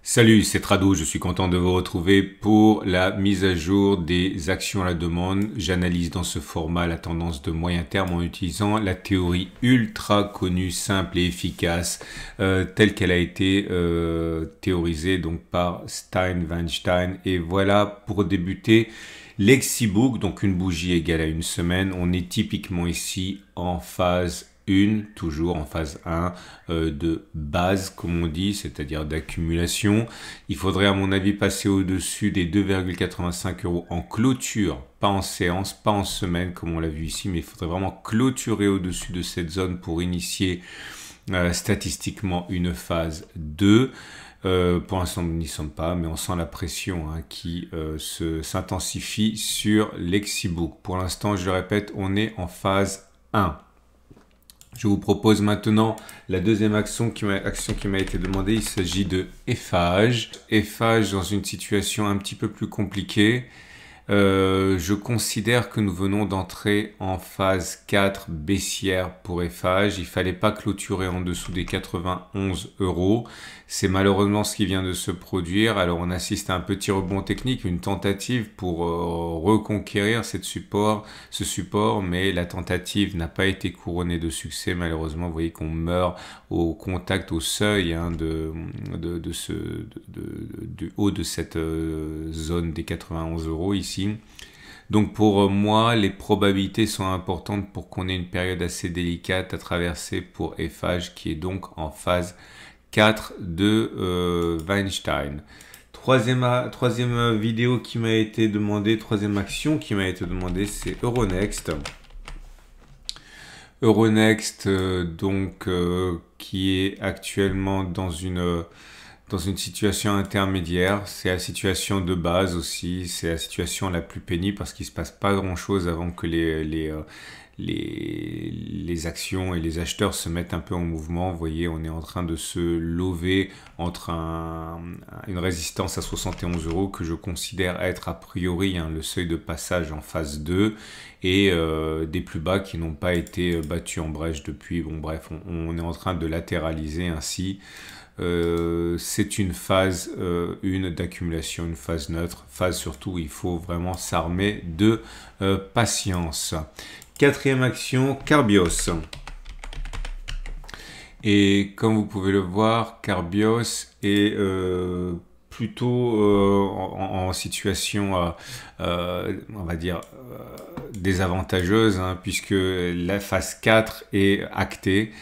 Salut, c'est Trado, je suis content de vous retrouver pour la mise à jour des actions à la demande. J'analyse dans ce format la tendance de moyen terme en utilisant la théorie ultra connue, simple et efficace, telle qu'elle a été théorisée donc par Weinstein. Et voilà, pour débuter, Lexibook, donc une bougie égale à une semaine. On est typiquement ici en phase 1, toujours en phase 1 de base, comme on dit, c'est-à-dire d'accumulation. Il faudrait, à mon avis, passer au-dessus des 2,85 € en clôture, pas en séance, pas en semaine, comme on l'a vu ici, mais il faudrait vraiment clôturer au-dessus de cette zone pour initier statistiquement une phase 2. Pour l'instant, nous n'y sommes pas, mais on sent la pression qui s'intensifie sur Lexibook. Pour l'instant, je le répète, on est en phase 1. Je vous propose maintenant la deuxième action qui m'a été demandée. Il s'agit de Eiffage. Eiffage dans une situation un petit peu plus compliquée. Je considère que nous venons d'entrer en phase 4 baissière pour Eiffage. Il fallait pas clôturer en dessous des 91 €. C'est malheureusement ce qui vient de se produire. Alors on assiste à un petit rebond technique, une tentative pour reconquérir ce support, mais la tentative n'a pas été couronnée de succès. Malheureusement, vous voyez qu'on meurt au contact, au seuil du haut de cette zone des 91 € ici. Donc pour moi, les probabilités sont importantes pour qu'on ait une période assez délicate à traverser pour Eiffage qui est donc en phase 4 de Weinstein. Troisième vidéo qui m'a été demandée, troisième action qui m'a été demandée, c'est Euronext. Euronext, qui est actuellement dans une situation intermédiaire. C'est la situation de base aussi, c'est la situation la plus pénible parce qu'il ne se passe pas grand-chose avant que les actions et les acheteurs se mettent un peu en mouvement. Vous voyez, on est en train de se lever entre une résistance à 71 € que je considère être a priori le seuil de passage en phase 2 et des plus bas qui n'ont pas été battus en brèche depuis. Bon bref, on est en train de latéraliser ainsi. C'est une phase d'accumulation, une phase neutre, phase surtout où il faut vraiment s'armer de patience. Quatrième action, Carbios. Et comme vous pouvez le voir, Carbios est plutôt en situation, on va dire, désavantageuse, puisque la phase 4 est actée.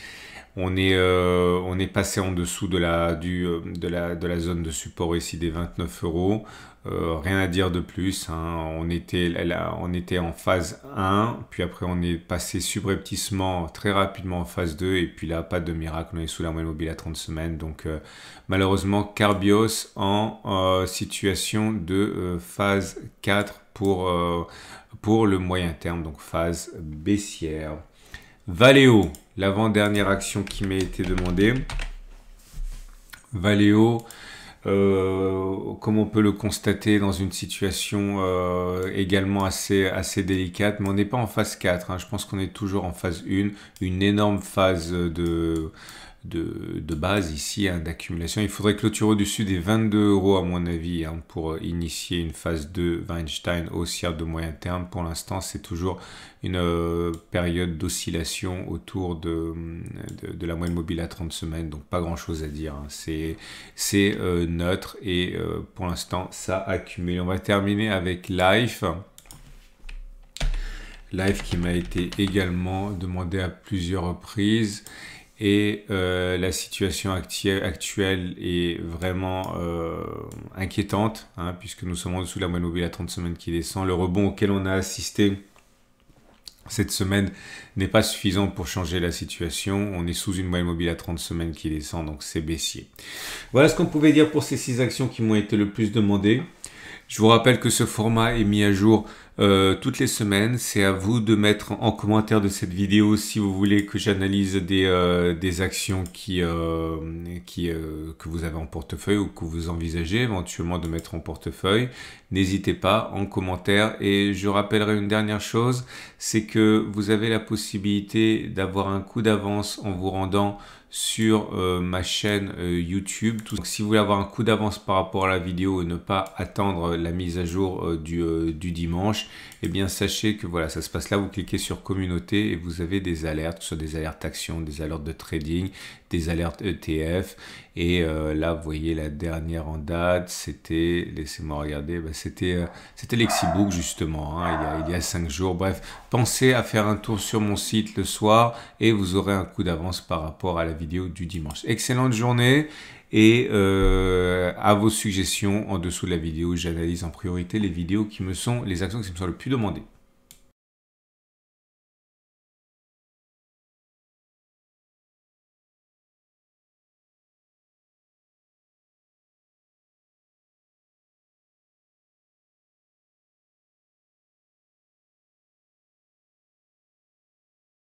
On est passé en dessous de la zone de support ici des 29 €. Rien à dire de plus. On était en phase 1, puis après on est passé subrepticement très rapidement en phase 2, et puis là, pas de miracle, on est sous la moyenne mobile à 30 semaines. Donc malheureusement, Carbios en situation de phase 4 pour le moyen terme, donc phase baissière. Valeo, l'avant-dernière action qui m'a été demandée. Valeo, comme on peut le constater, dans une situation également assez délicate, mais on n'est pas en phase 4. Je pense qu'on est toujours en phase 1, une énorme phase de base ici, d'accumulation. Il faudrait clôturer au-dessus des 22 € à mon avis pour initier une phase 2 Weinstein haussière de moyen terme. Pour l'instant, c'est toujours une période d'oscillation autour de la moyenne mobile à 30 semaines, donc pas grand chose à dire. C'est neutre et pour l'instant ça accumule. On va terminer avec Life qui m'a été également demandé à plusieurs reprises. Et la situation actuelle est vraiment inquiétante, puisque nous sommes en dessous de la moyenne mobile à 30 semaines qui descend. Le rebond auquel on a assisté cette semaine n'est pas suffisant pour changer la situation. On est sous une moyenne mobile à 30 semaines qui descend, donc c'est baissier. Voilà ce qu'on pouvait dire pour ces 6 actions qui m'ont été le plus demandées. Je vous rappelle que ce format est mis à jour toutes les semaines. C'est à vous de mettre en commentaire de cette vidéo si vous voulez que j'analyse des actions que vous avez en portefeuille ou que vous envisagez éventuellement de mettre en portefeuille. N'hésitez pas en commentaire. Et je rappellerai une dernière chose, c'est que vous avez la possibilité d'avoir un coup d'avance en vous rendant sur ma chaîne YouTube. Donc, si vous voulez avoir un coup d'avance par rapport à la vidéo et ne pas attendre la mise à jour du dimanche, eh bien sachez que voilà, ça se passe là. Vous cliquez sur communauté et vous avez des alertes, que ce soit des alertes actions, des alertes de trading, des alertes ETF. Et là, vous voyez la dernière en date, c'était, laissez-moi regarder, c'était Lexibook justement, hein, il y a 5 jours. Bref, pensez à faire un tour sur mon site le soir et vous aurez un coup d'avance par rapport à la vidéo du dimanche. Excellente journée et à vos suggestions en dessous de la vidéo, j'analyse en priorité les actions qui me sont le plus demandées.